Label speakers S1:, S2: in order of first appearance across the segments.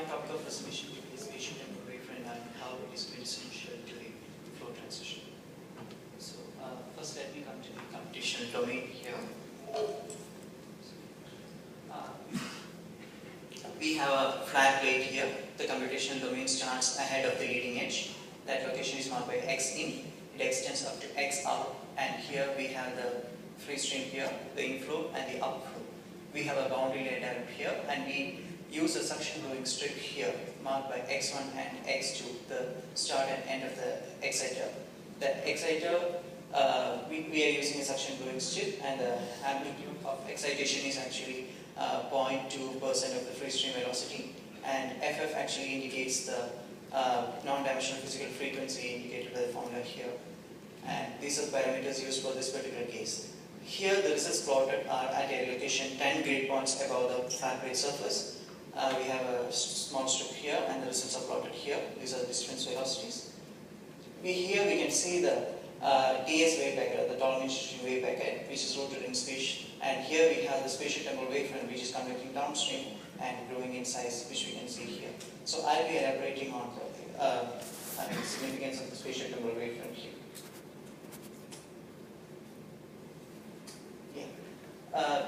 S1: topic of presentation is spatio-temporal wavefront and how it is quintessential to the flow transition. So first let me come to the computational domain here. We have a flat plate here. The computational domain starts ahead of the leading edge. That location is marked by x in. It extends up to x out, and here we have the free stream here, the inflow and the outflow. We have a boundary layer diagram here, and we use a suction blowing strip here marked by x1 and x2, the start and end of the exciter. The exciter, we are using a suction blowing strip, and the amplitude of excitation is actually 0.2% of the free stream velocity, and FF actually indicates the non-dimensional physical frequency indicated by the formula here. And these are the parameters used for this particular case. Here the results plotted are at a location 10 grid points above the flat plate surface. We have a small strip here, and the results are plotted here. These are the distance velocities. Here we can see the TS wave packet, the total wave packet, which is rooted in space. And here we have the spatio-temporal wavefront, which is conducting downstream and growing in size, which we can see here. So I'll be elaborating on the significance of the spatio-temporal wavefront here. A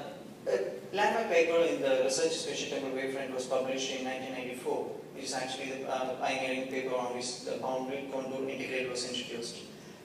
S1: landmark paper in the research spatio-temporal wavefront was published in 1994. It is actually the pioneering paper on which the boundary contour integral was introduced.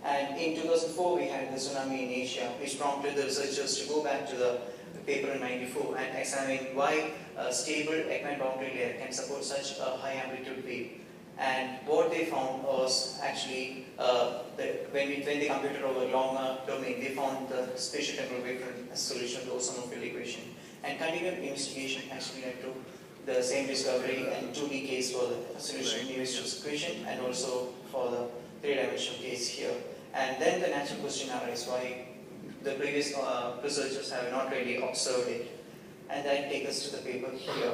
S1: And in 2004, we had the tsunami in Asia, which prompted the researchers to go back to the paper in 1994 and examine why a stable Ekman boundary layer can support such a high amplitude wave. And what they found was actually when they computed over longer domain, they found the spatio-temporal wavefront as solution to the Sommerfeld equation. And continued investigation actually led to the same discovery and 2D case for the solution to the equation, and also for the three-dimensional case here. And then the natural question arises why the previous researchers have not really observed it. And that takes us to the paper here.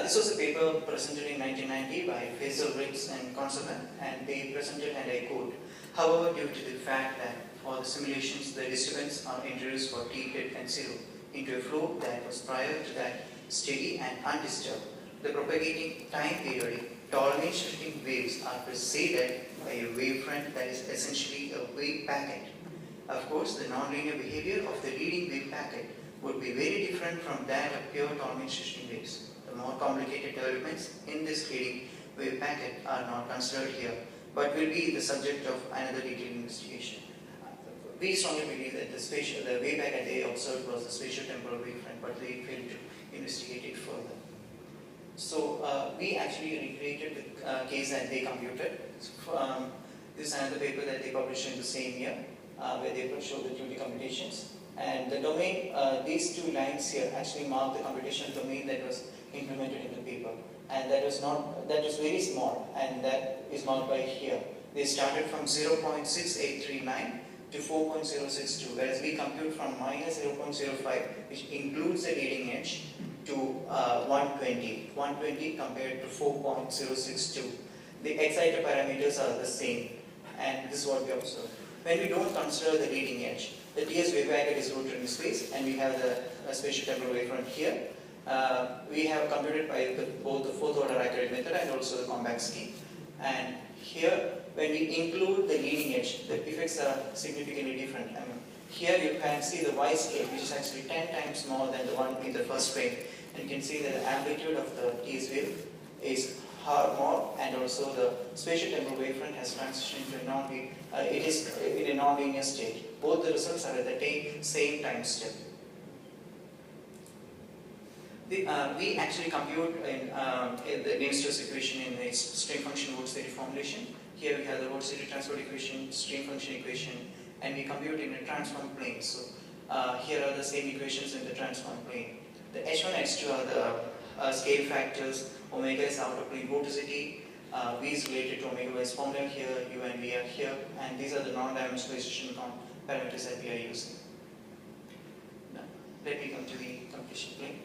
S1: This was a paper presented in 1990 by Faisal Riggs and Conservan, and they presented, and I quote, "However, due to the fact that for the simulations the disturbance are introduced for t greater than 0 into a flow that was prior to that steady and undisturbed, the propagating time period tolerance shifting waves are preceded by a wavefront that is essentially a wave packet. Of course, the nonlinear behavior of the leading wave packet would be very different from that of pure tolerance shifting waves. The more complicated developments in this leading wave packet are not considered here, but will be the subject of another detailed investigation." We strongly believe that the wave packet they observed was the spatio-temporal wavefront, but they failed to investigate it further. So we actually recreated the case that they computed. This is another paper that they published in the same year, where they showed the 2D computations. And the domain, these two lines here actually mark the computational domain that was implemented in the paper. And that was very small, and that is marked by here. They started from 0.6839 to 4.062, whereas we compute from minus 0.05, which includes the leading edge, to 120 compared to 4.062. The exciter parameters are the same, and this is what we observe. When we don't consider the leading edge, the TS wave packet is rooted in space, and we have the spatio-temporal wavefront here. We have computed by both the fourth order accurate method and also the compact scheme. And here, when we include the leading edge, the effects are significantly different. Here you can see the Y scale, which is actually 10 times more than the one in the first frame. And you can see that the amplitude of the TS wave is more, and also the spatio-temporal wavefront has transitioned to it is in a non-linear state. Both the results are at the same time step. We actually compute in the Navier-Stokes equation in its stream function Rhodes theory formulation. Here we have the Rhodes theory transport equation, stream function equation, and we compute in a transform plane. So here are the same equations in the transform plane. The H1 and H2 are the scale factors. Omega is outer plane vorticity. V is related to omega is formula here. U and V are here, and these are the non-dimensionalization parameters that we are using. Now, let me come to the computation plane.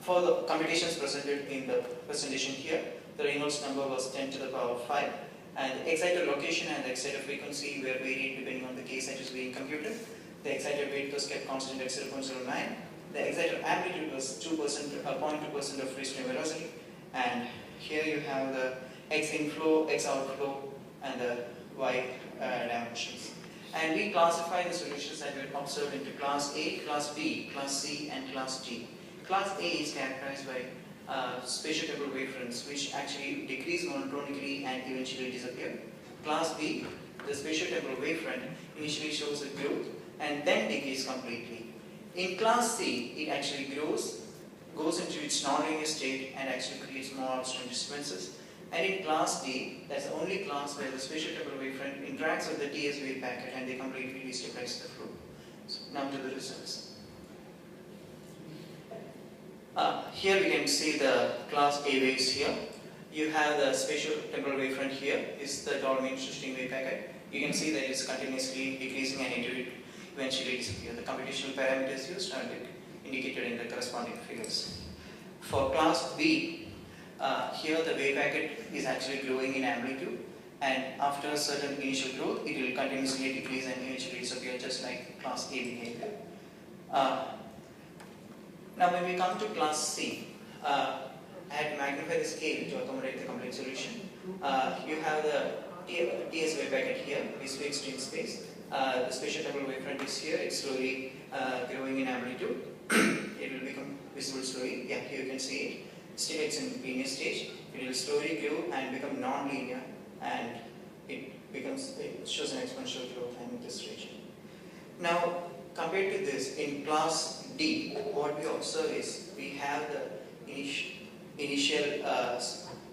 S1: For the computations presented in the presentation here, the Reynolds number was 10 to the power 5, and the exciter location and the exciter frequency were varied depending on the case that is being computed. The exciter weight was kept constant at 0.09. The exciter amplitude was 0.2% of free stream velocity, and here you have the x inflow, x outflow, and the y dimensions. And we classify the solutions that we observed into class A, class B, class C, and class D. Class A is characterized by spatio-temporal wavefronts which actually decrease monotonically and eventually disappear. Class B, the spatio-temporal wavefront, initially shows a growth and then decays completely. In class C, it actually grows, goes into its nonlinear state and actually creates more upstream disturbances. And in class D, that's the only class where the spatio-temporal wavefront interacts with the TS wave packet and they completely destabilize the flow. So now to the results. Here we can see the class A waves here. You have the spatio-temporal wavefront here, is the total mainstream wave packet. You can see that it's continuously decreasing and it will eventually disappear. The computational parameters used are indicated in the corresponding figures. For class B, here the wave packet is actually growing in amplitude, and after a certain initial growth, it will continuously decrease and eventually disappear, just like class A behavior. Now when we come to class C, I had to magnify the scale to accommodate the complete solution. You have the TS wave packet here, is fixed in space. The spatio-temporal wavefront is here, it's slowly growing in amplitude. It will become visible slowly. Yeah, here you can see it. Still it's in linear stage. It will slowly grow and become non-linear, and it shows an exponential growth in this region. Now, compared to this, in class D, what we observe is we have the initial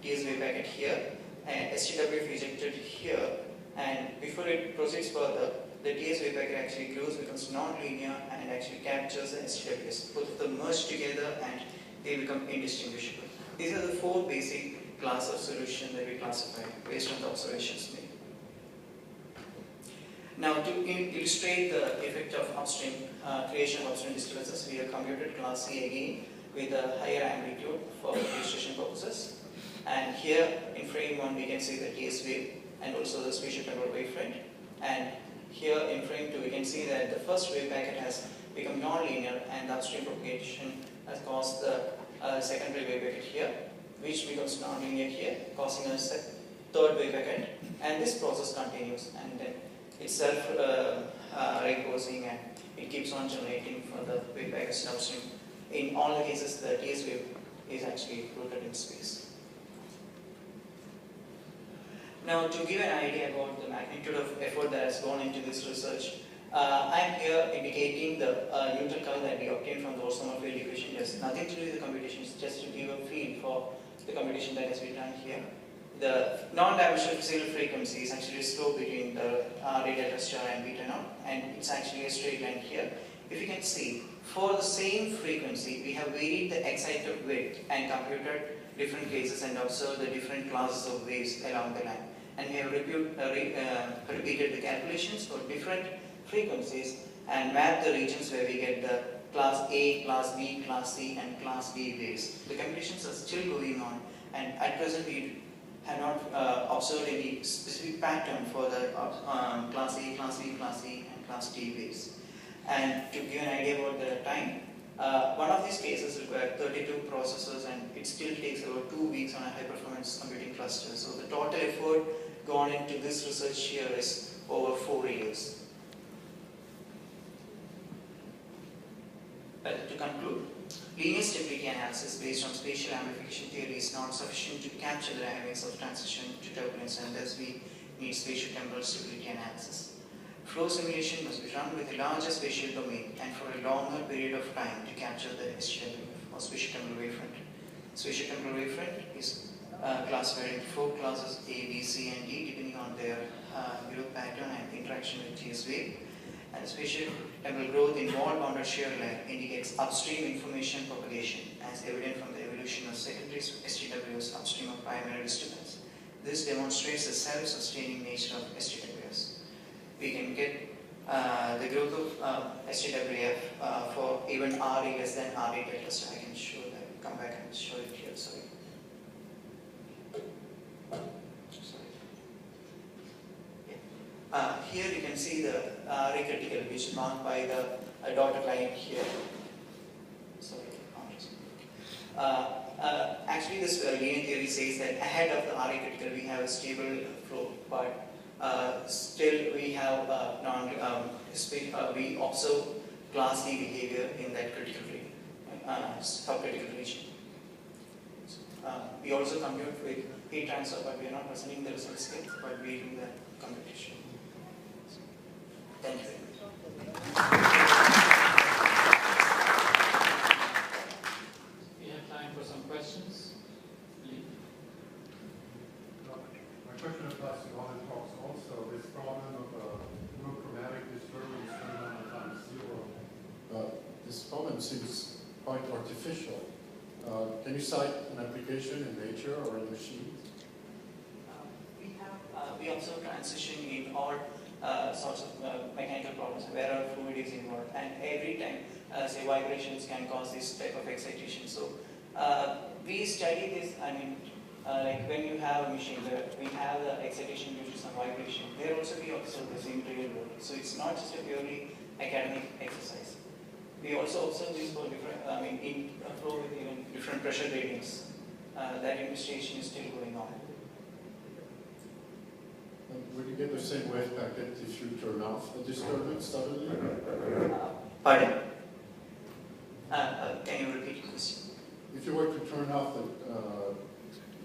S1: TS wave packet here, and STWF ejected here, and before it proceeds further, the TS wave packet actually grows, becomes non-linear, and actually captures the STWS. Both of them merge together and they become indistinguishable. These are the four basic class of solution that we classify based on the observations made. Now, to illustrate the effect of upstream creation of upstream disturbances, we have computed class C again with a higher amplitude for illustration purposes. And here in frame 1 we can see the TS wave and also the spatio-temporal wavefront. And here in frame 2 we can see that the first wave packet has become non-linear and the upstream propagation has caused the secondary wave packet here, which becomes non-linear here, causing a third wave packet. And this process continues, and then it's self-reinforcing and it keeps on generating for the wave packets downstream. In all the cases, the TS wave is actually rooted in space. Now, to give an idea about the magnitude of effort that has gone into this research, I am here indicating the neutral curve that we obtained from the Orsomer field equation. There's nothing to do with the computation, it's just to give a feel for the computation that has been done here. The non-dimensional physical frequency is actually a slope between the RA delta star and beta naught, and it's actually a straight line here. If you can see, for the same frequency, we have varied the excited width and computed different cases and observed the different classes of waves along the line. And we have repeated the calculations for different frequencies and mapped the regions where we get the class A, class B, class C, and class D waves. The computations are still going on, and at present we have not observed any specific pattern for the class A, class B, class C, and class D waves. And to give an idea about the time, one of these cases required 32 processors, and it still takes about 2 weeks on a high-performance computing cluster. So the total effort gone into this research here is over 4 years. But to conclude, linear stability analysis based on spatial amplification theory is not sufficient to capture the dynamics of transition to turbulence, and thus we need spatio-temporal stability analysis. Flow simulation must be run with a larger spatial domain and for a longer period of time to capture the STWF or spatio-temporal wavefront. Spatio-temporal wavefront is classified in 4 classes A, B, C, and D depending on their growth pattern and interaction with TS wave. And spatio-temporal growth in wall-bounded shear layer indicates upstream information propagation as evident from the evolution of secondary STWs upstream of primary disturbance. This demonstrates the self-sustaining nature of STWs. We can get the growth of STWF for even RA less than RA delta star. I can show that. Come back and show it here. Sorry. Here you can see the RA critical, which is marked by the dotted line here. Sorry, actually this linear theory says that ahead of the RA critical we have a stable flow, but still we have we observe class D behavior in that critical region, subcritical region. We also compute with heat transfer, but we are not presenting the results here, but we do the computation. Thank you very much.
S2: We have time for some questions.
S3: My question applies to all the talks also. This problem of monochromatic disturbance turning on times zero. This problem seems quite artificial. Can you cite an application in nature or in machines?
S1: We observe transition in all sorts of mechanical problems where fluid is involved, and every time, say, vibrations can cause this type of excitation. So we study this. I mean, like when you have a machine where we have the excitation due to some vibration, there also we observe this in real world. So it's not just a purely academic exercise. We also observe this for different, in flow with even different pressure gradients. That investigation is still going on.
S3: Will you get the same wave packet if you turn off the disturbance suddenly?
S1: Pardon? Can you repeat the question?
S3: If you were to turn off the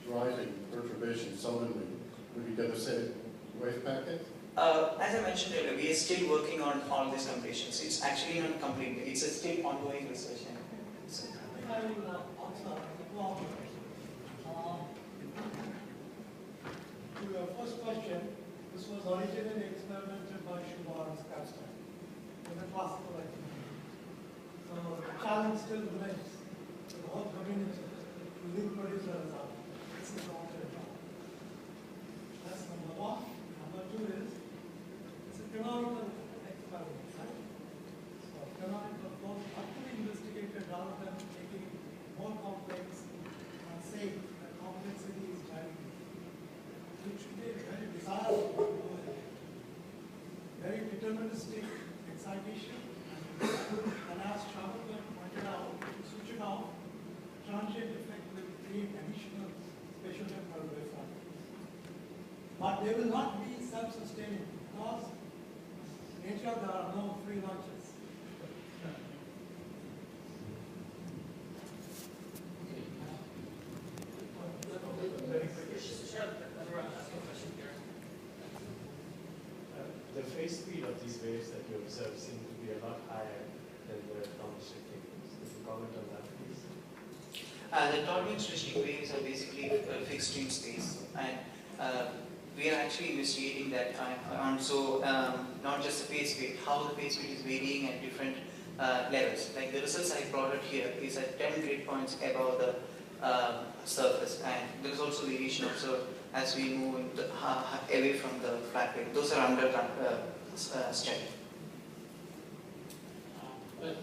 S3: driving perturbation suddenly, would you get the same wave packet?
S1: As I mentioned earlier, we are still working on all these computations. It's actually not complete. It's a still ongoing research. So,
S4: I will answer the problem. To your first question, this was originally experimented by Schumacher and Kapstein in the classical activity. So the challenge still remains to the whole community to reproduce the result. This is the only result. That's number one. Number two is, it's a canonical experiment, right? So canonical flows have to be investigated rather than making it more complex and say that complexity is driving it. It should be very desirable, very deterministic excitation, and as Shavakat pointed out, if you switch it off, transient effect will create additional spatio-temporal waveforms. But they will not be self-sustaining because in nature there are no free lunches.
S5: The phase speed of these waves that you observe seem to be a lot higher than the Torbern shifting waves. Could you comment on that, please?
S1: the Torbern switching waves are basically fixed in space, and we are actually investigating that so not just the phase speed, how the phase speed is varying at different levels. Like the results I plotted here is at 10 grid points above the surface, and there is also variation observed as we move away from the flat plate. Those are under study.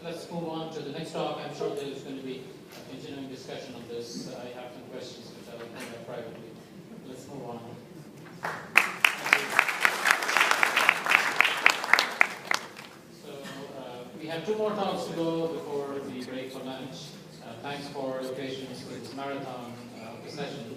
S2: Let's move on to the next talk. I'm sure there's going to be a continuing discussion on this. I have some questions which I'll bring up privately. Let's move on. So we have 2 more talks to go before the break for lunch. Thanks for your patience with this marathon of the session.